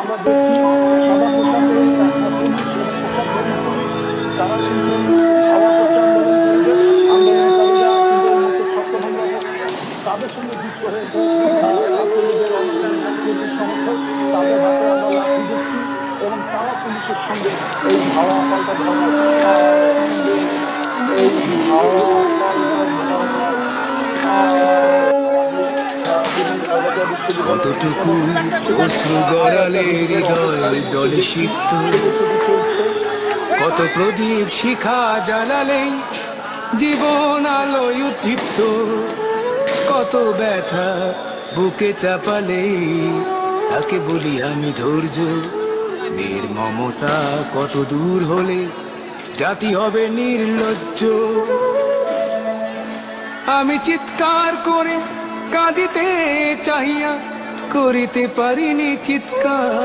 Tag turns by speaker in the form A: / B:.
A: আমরা দেখছি সাদা পোশাকে পুলিশ এবং প্রশাসনিক পুলিশ তারা কিন্তু ছাওয়া করছে আন্দোলনকারীদের। আন্দোলনকারীরা কিন্তু এই মুহূর্তে ছত্রভঙ্গ অবস্থা, তাদের সঙ্গে যুক্ত হয়েছে ছাত্রলীগের অনেকগুলি কর্মী সমর্থক। তাদের হাতে আমরা লাঠি দেখছি এবং তারা পুলিশের সঙ্গে এই ধাওয়া পাল্টা ধাওয়ায় এই ধাওয়া পাল্টা ধাওয়ায়
B: কতটুকু অশ্রু গড়ালে হৃদয় ডলে সিক্ত, কত প্রদীপ শিখা জ্বালালে জীবন আলোয় উদ্দীপ্ত, কত ব্যথা বুকে চাপালে তাকে বলি আমি ধৈর্য। নির্মমতা কত দূর হলে জাতি হবে নির্লজ্জ। আমি চিৎকার করে কাঁদিতে চাহিয়া করিতে পারিনি চিৎকার।